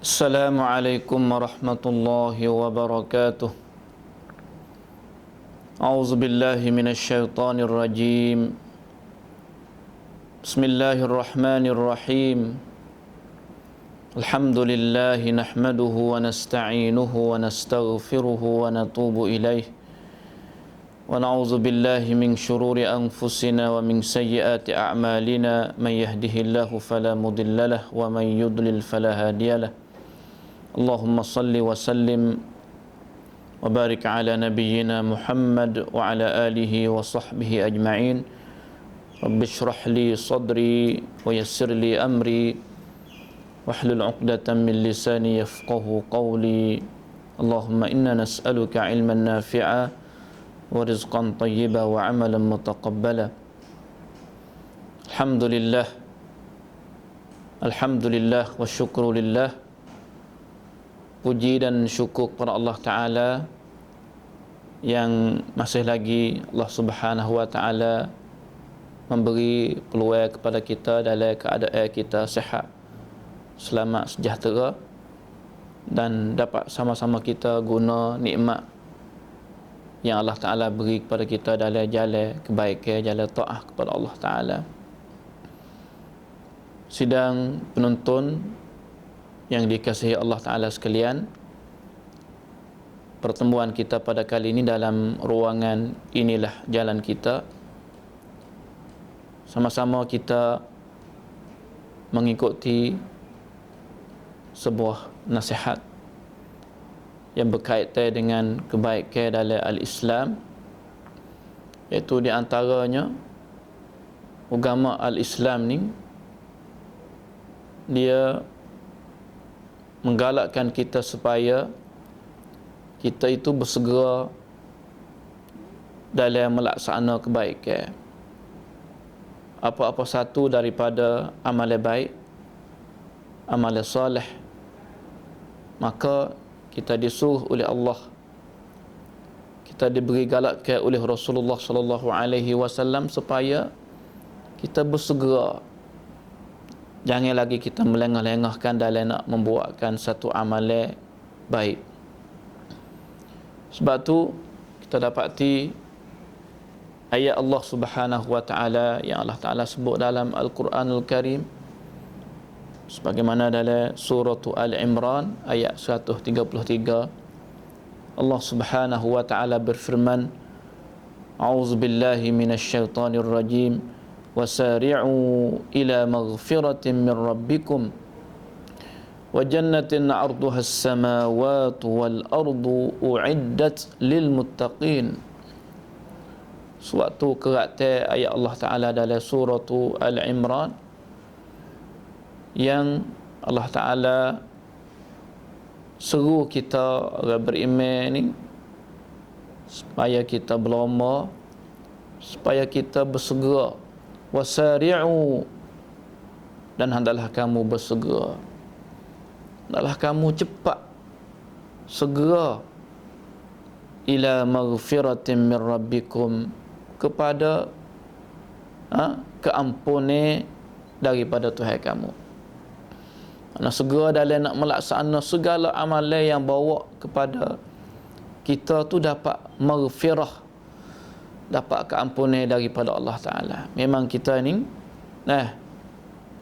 Assalamualaikum warahmatullahi wabarakatuh. A'udzu billahi minasyaitonir rajim. Bismillahirrahmanirrahim. Alhamdulillahi nahmaduhu wa nasta'inuhu wa nastaghfiruhu wa natubu ilaih. Wa na'udzu billahi min syururi anfusina wa min sayyiati a'malina. Man yahdihillahu fala mudhillalah wa man yudlil fala hadiyalah. Allahumma salli wa sallim wa barik ala nabiyyina Muhammad wa ala alihi wa sahbihi ajma'in. Rabbi shrah li sadri wa yassir li amri wahlul 'uqdatam min lisani yafqahu qawli. Allahumma inna nas'aluka 'ilman nafi'a wa rizqan thayyiba wa 'amalan mutaqabbala. Alhamdulillah. Alhamdulillah wa syukru lillah. Puji dan syukur kepada Allah Ta'ala yang masih lagi Allah Subhanahu Wa Ta'ala memberi peluang kepada kita dalam keadaan kita sihat, selamat, sejahtera, dan dapat sama-sama kita guna nikmat yang Allah Ta'ala beri kepada kita dalam jalan kebaikan, jalan ta'ah kepada Allah Ta'ala. Sidang penonton yang dikasihi Allah Ta'ala sekalian, pertemuan kita pada kali ini dalam ruangan Inilah Jalan Kita, sama-sama kita mengikuti sebuah nasihat yang berkaitan dengan kebaikan dalam Al-Islam, iaitu di antaranya agama Al-Islam ni dia menggalakkan kita supaya kita itu bersegera dalam melaksanakan kebaikan. Apa-apa satu daripada amalan baik, amalan soleh, maka kita disuruh oleh Allah, kita diberi galakkan oleh Rasulullah sallallahu alaihi wasallam supaya kita bersegera. Jangan lagi kita melengah-lengahkan dalam nak membuatkan satu amalan baik. Sebab tu kita dapati ayat Allah Subhanahu Wa Ta'ala yang Allah Ta'ala sebut dalam Al-Quranul Karim, sebagaimana dalam surah Al-Imran ayat 133, Allah Subhanahu Wa Ta'ala berfirman, A'udzu billahi minasyaitonir rajim. وَسَارِعُوا إِلَى مَغْفِرَةٍ مِّن رَبِّكُمْ وَجَنَّةٍ عَرْضُهَا السَّمَاوَاتُ وَالْأَرْضُ أُعِدَّتْ لِلْمُتَّقِينَ. Suatu kerata ayat Allah Ta'ala dalam surah Al-Imran yang Allah Ta'ala seru kita orang beriman ni supaya kita berlomba, supaya kita bersegera. Wasari'u, dan hendaklah kamu bersegera, hendaklah kamu cepat segera ila maghfiratin min rabbikum, kepada keampunan daripada Tuhan kamu. Nak segera dalam nak melaksanakan segala amalan yang bawa kepada kita tu dapat maghfirah, dapat keampunan daripada Allah Ta'ala. Memang kita ni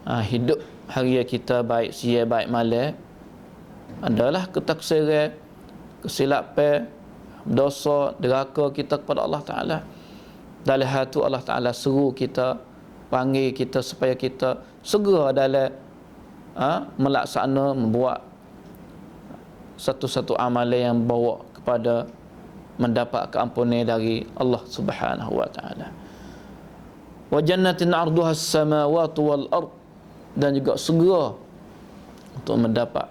hidup hari kita baik siang baik malam adalah ketaksiran, kesilapan, dosa, deraka kita kepada Allah Ta'ala. Dalam hal tu Allah Ta'ala seru kita, panggil kita supaya kita segera dalam melaksanakan, membuat satu-satu amalan yang bawa kepada mendapat keampunan dari Allah Subhanahu Wa Ta'ala. Wa jannatin 'arduha as-samawati wal ard, dan juga segera untuk mendapat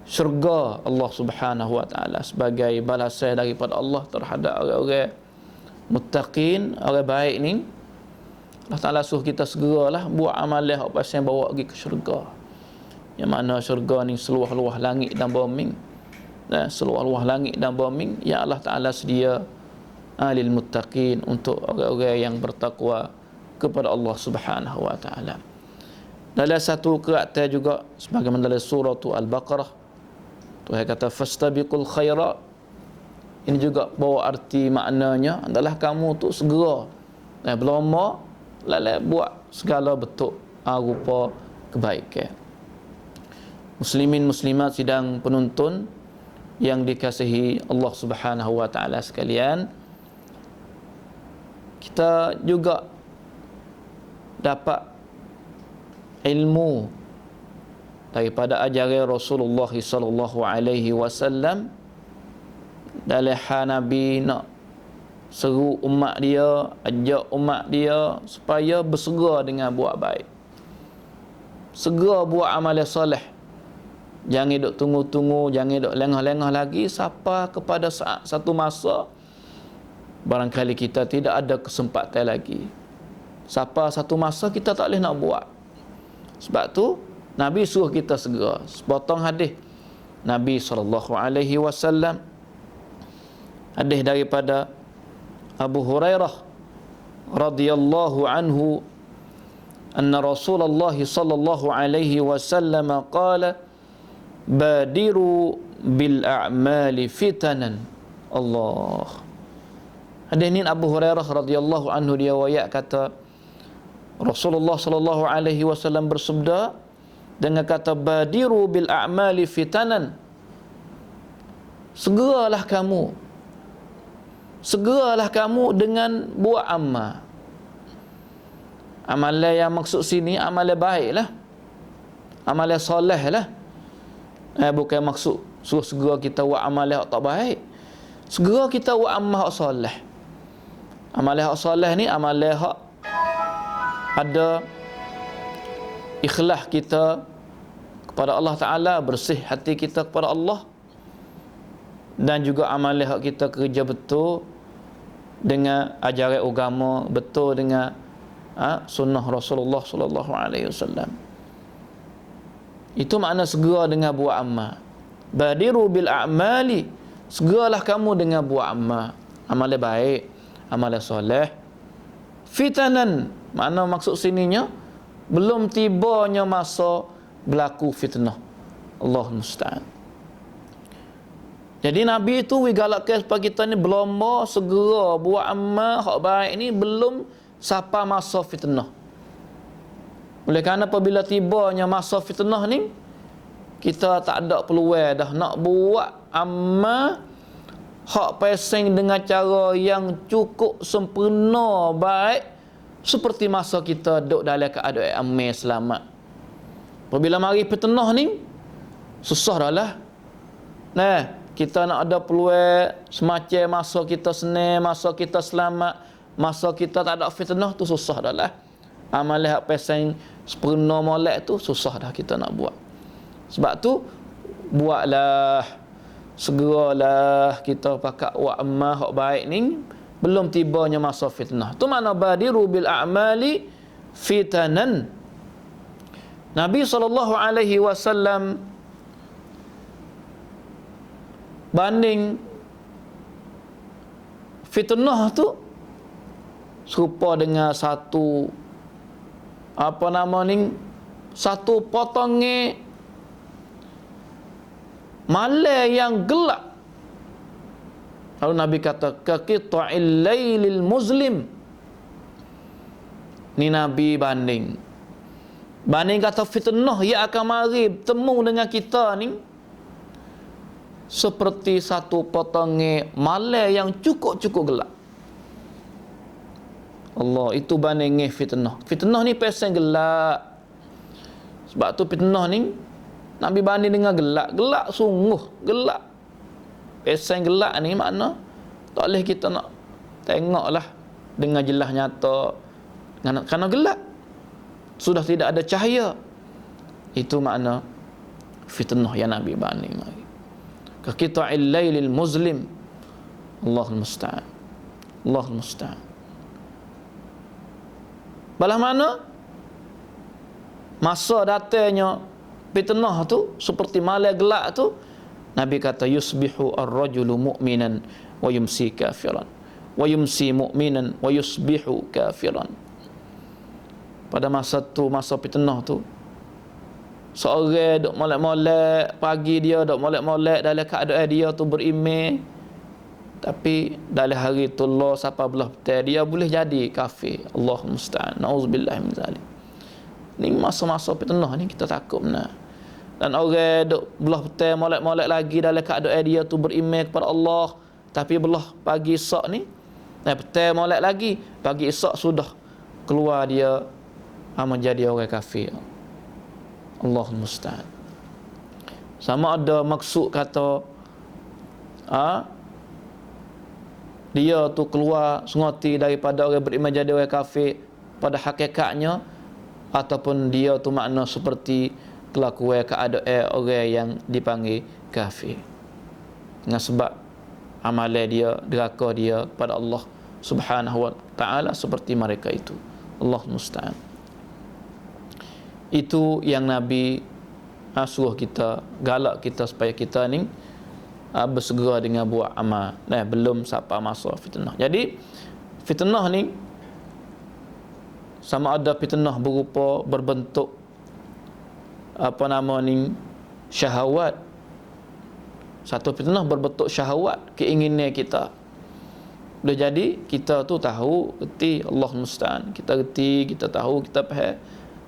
syurga Allah Subhanahu Wa Ta'ala sebagai balasan daripada Allah terhadap orang-orang muttaqin, orang baik ni. Allah Ta'ala suruh kita segeralah buat amalan apa yang bawa pergi ke syurga, yang mana syurga ni seluas-luas langit dan bumi, seluas-luas langit dan bumi yang Allah Ta'ala sedia lil muttaqin, untuk orang-orang yang bertakwa kepada Allah Subhanahu Wa Ta'ala. Dalam satu qira'at juga sebagaimana dalam surah Al-Baqarah, Tuhan kata fastabiqul khairat. Ini juga bawa arti maknanya adalah kamu tu segera berlomba lalai buat segala bentuk rupa kebaikan. Muslimin muslimat sidang penuntun yang dikasihi Allah Subhanahu wa taala sekalian, kita juga dapat ilmu daripada ajaran Rasulullah sallallahu alaihi wasallam. Dalam hal Nabi nak seru umat dia, ajak umat dia supaya bersegera dengan buat baik, segera buat amalan soleh. Jangan duk tunggu-tunggu, jangan duk lengah-lengah lagi sampai kepada saat satu masa barangkali kita tidak ada kesempatan lagi. Sampai satu masa kita tak boleh nak buat. Sebab tu Nabi suruh kita segera. Sepotong hadis Nabi SAW, hadis daripada Abu Hurairah radhiyallahu anhu, anna Rasulullah sallallahu alaihi wasallam qala badiru bil a'mali fitanan. Allah. Hadis ini Abu Hurairah radhiyallahu anhu dia riwayat kata Rasulullah sallallahu alaihi wasallam bersabda dengan kata badiru bil a'mali fitanan. Segeralah kamu dengan buat amal. Amalan yang maksud sini amalan baiklah, amalan soleh lah. Bukan maksud suruh segera kita buat amalan yang tak baik. Segera kita buat amal yang soleh. Amalan yang soleh ni amalan yang ada ikhlas kita kepada Allah Ta'ala, bersih hati kita kepada Allah, dan juga amalan yang kita kerja betul dengan ajaran agama, betul dengan sunnah Rasulullah sallallahu alaihi wasallam. Itu makna segera dengan buat amal. Badiru bil a'mali, segeralah kamu dengan buat amal, amalan baik, amalan soleh. Fitanan, makna maksud sininya belum tibanya masa berlaku fitnah. Allah musta'an. Jadi Nabi itu galakkan supaya kita ni berlomba segera buat amal hak baik ni belum sampai masa fitnah. Oleh kerana apabila tibanya masa fitnah ni, kita tak ada peluang dah nak buat amal hak pesing dengan cara yang cukup sempurna baik seperti masa kita duduk dalam keadaan aman selamat. Apabila mari fitnah ni, susah dah lah. Kita nak ada peluang semacam masa kita senang, masa kita selamat, masa kita tak ada fitnah tu susah dah lah. Amalan hak pesing sempurna molek tu susah dah kita nak buat. Sebab tu buatlah, segeralah kita pakat buat amal hak baik ni belum tibanya masa fitnah. Tu makna badiru bil a'mali fitanan. Nabi SAW banding fitnah tu serupa dengan satu satu potongnya malam yang gelap. Lalu Nabi kata kaqita'il lailil muslim. Ni Nabi banding kata fitnah yang akan mari bertemu dengan kita ni seperti satu potongnya malam yang cukup-cukup gelap. Allah, itu bandingnya fitnah. Fitnah ni pesen gelap. Sebab tu fitnah ni Nabi banding dengan gelap. Gelap sungguh, gelap. Pesen gelap ni makna tak boleh kita nak tengoklah dengan jelas nyata kerana gelap. Sudah tidak ada cahaya. Itu makna fitnah yang Nabi banding lagi. Kaqita'il lailil muslim. Allahul musta'an. Allahul musta'an. Balah mana masa datangnya fitnah tu seperti malam gelap tu, Nabi kata yusbihu ar-rajulu mu'minan wa yumsi kafiran wa yumsi mu'minan wa yusbihu kafiran. Pada masa tu, masa fitnah tu, Seorang duk molek-molek pagi dia, duk molek-molek dalam keadaan dia tu berimej, tapi dalam hari tu Allah sampai belah petang dia boleh jadi kafir. Allah musta'an. Nauzubillah min zalik. Ni masa-masa fitnah ni kita takut benar. Dan orang duk belah petang molek-molek lagi dalam keadaan dia tu berimej kepada Allah, tapi belah pagi esok ni petang molek lagi, pagi esok sudah keluar dia menjadi orang kafir. Allah musta'an. Sama ada maksud kata dia tu keluar sengoti daripada orang beriman jadi orang kafir pada hakikatnya, ataupun dia tu makna seperti kelakuan keadaan orang yang dipanggil kafir dengan sebab amalan dia, deraka dia pada Allah Subhanahu wa ta'ala seperti mereka itu. Allah musta'an. Itu yang Nabi suruh kita, galak kita supaya kita ni bersegera dengan buat amal. Belum sampai masa fitnah. Jadi fitnah ni sama ada fitnah berupa berbentuk syahwat. Satu fitnah berbentuk syahwat, keinginan kita. Boleh jadi kita tu tahu, reti, Allah musta'an. Kita reti, kita tahu, kita faham.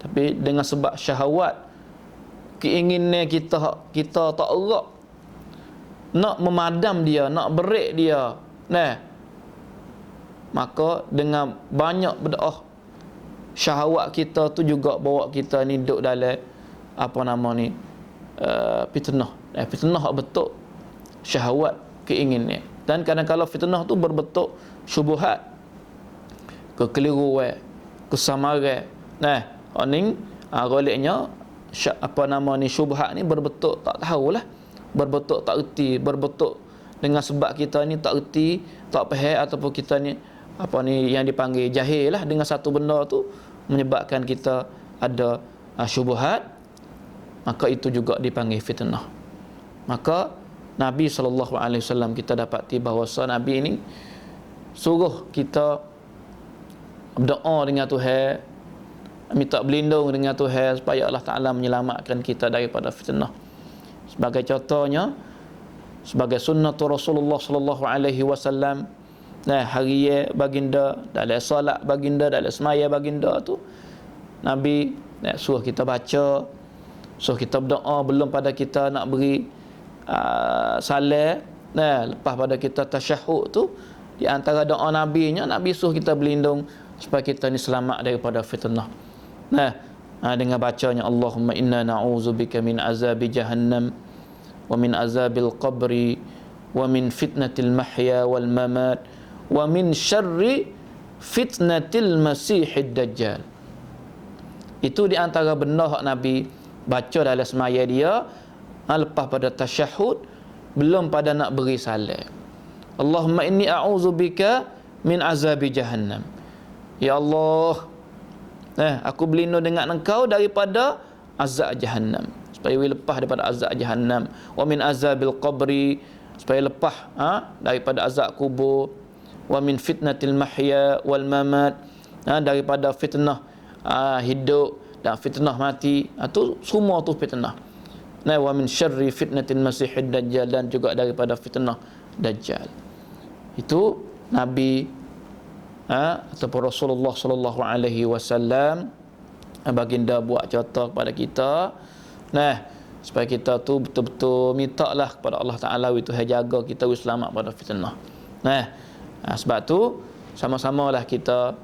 Tapi dengan sebab syahwat, keinginan kita tak erak, nak memadam dia, nak break dia, maka dengan banyak berdoa, syahwat kita tu juga bawa kita ni duduk dalam fitnah. Fitnah betul syahwat, keinginan. Dan kadang-kadang fitnah tu berbentuk syubhat, kekeliruan, kesamaran. Goliknya syubhat ni berbentuk tak tahulah, berbentuk tak erti, berbentuk dengan sebab kita ni tak erti, tak faham, ataupun kita ni yang dipanggil jahil lah dengan satu benda tu menyebabkan kita ada syubhat, maka itu juga dipanggil fitnah. Maka Nabi SAW kita dapati bahawa Nabi ini suruh kita berdoa dengan Tuhan, minta berlindung dengan Tuhan supaya Allah Ta'ala menyelamatkan kita daripada fitnah. Sebagai contohnya, sebagai sunnatul Rasulullah SAW, hari baginda, dalam solat baginda, dalam semaya baginda tu, Nabi suruh kita baca, suruh kita berdoa belum pada kita nak beri salam. Lepas pada kita tasyahud tu, di antara doa Nabi-nya, Nabi suruh kita berlindung supaya kita ni selamat daripada fitnah. Dengan bacanya Allahumma inna na'udzubika min azabi jahannam wa min azabil qabri wa min fitnatil mahya wal mamat wa min syarri fitnatil masihid dajjal. Itu di antara benda hak Nabi baca dalam semaya dia lepas pada tasyahud, belum pada nak beri salam. Allahumma inni a'udzubika min azabi jahannam. Ya Allah, aku berlindung dengan engkau daripada azab jahannam, supaya lepas daripada azab jahannam. Wa min azabil qabri, supaya lepas daripada azab kubur. Wa min fitnatil mahya wal mamat, daripada fitnah hidup dan fitnah mati. Itu semua tu fitnah. Wa min syarri fitnatil masihid dajjal, dan juga daripada fitnah dajjal. Itu Nabi ataupun Rasulullah SAW baginda buat contoh kepada kita, supaya kita tu betul-betul mintalah kepada Allah Ta'ala itu jaga kita selamat pada fitnah. Sebab tu sama-samalah kita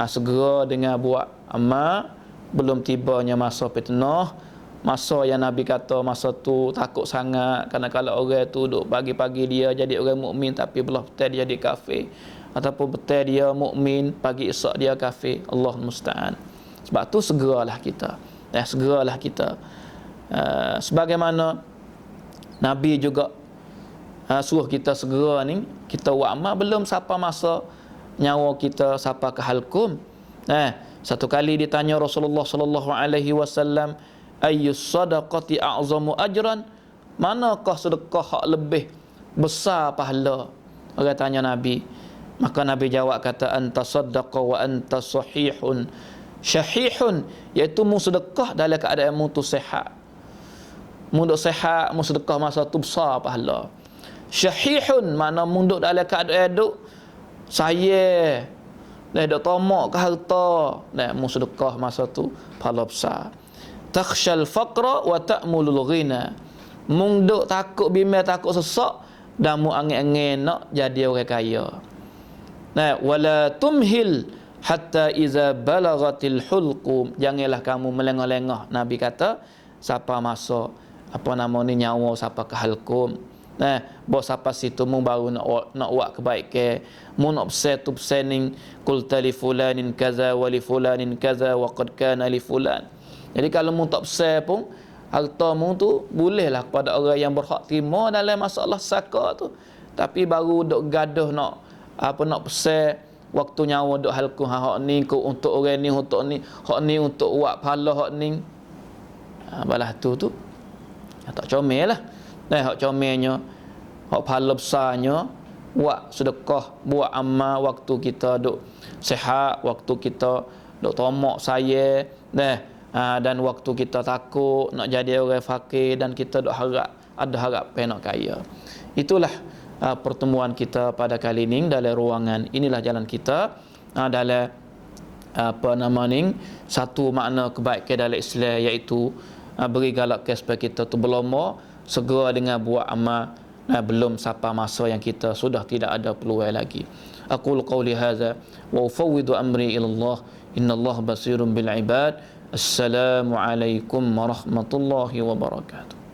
segera dengan buat amal belum tibanya masa fitnah. Masa yang Nabi kata masa tu takut sangat, kerana kalau orang tu duk pagi-pagi dia jadi orang mukmin tapi belah petang dia jadi kafir, ataupun petang dia mukmin pagi esok dia kafir. Allah musta'an. Sebab tu segeralah kita. Segeralah kita. Sebagaimana Nabi juga suruh kita segera ni, kita buat amal belum sampai masa nyawa kita sampai ke halkum. Satu kali ditanya Rasulullah SAW, ayyus sadaqati a'zamu ajran, manakah sedekah hak lebih besar pahala? Orang tanya Nabi. Maka Nabi jawab kata, anta saddaqa wa anta sahihun syahihun, iaitu mu sedekah dalam keadaan mu tu sihat. Munduk sehat, mu sedekah masa tu besar pahala. Syahihun mana munduk dalam keadaan duk saya duk tomak ke harta, mu sedekah masa tu pahala besar. Takhshal faqra wa ta'mulul ghina. Munduk takut bimbang, takut sesak, dan mu angin-angin nak jadi orang kaya. Wala tumhil hatta iza balagatil hulqum. Janganlah kamu melengah-lengah. Nabi kata siapa masa nyawa siapa ke halqum. Bawa siapa situ mu baru nak buat kebaikan. Mu nak pesan tu pesaning qulta li fulanin kaza wa li fulanin kaza wa qad kana li fulan. Jadi kalau mu tak pesan pun, harta mu tu bolehlah kepada orang yang berhak terima dalam masalah saka tu. Tapi baru duk gaduh nak pesan waktu nyawa duk halku hak ni ku untuk orang ni, untuk ni, hak ni untuk buat pahala hak ni. Balah tu tak comel lah. Hak comelnya, hak pahala besarnya buat sedekah, buat amal waktu kita duk sihat, waktu kita duk tomak saya, dan waktu kita takut nak jadi orang fakir dan kita duk ada harapan nak kaya. Itulah pertemuan kita pada kali ini dalam ruangan inilah jalan kita dalam satu makna kebaikan dalam Islam, iaitu beri galak supaya kita tu berlomba segera dengan buat amal belum sampai masa yang kita sudah tidak ada peluang lagi. Aqulu qawli hadza wa ufawwidu amri ila Allah, innallaha basirun bil ibad. Assalamualaikum warahmatullahi wabarakatuh.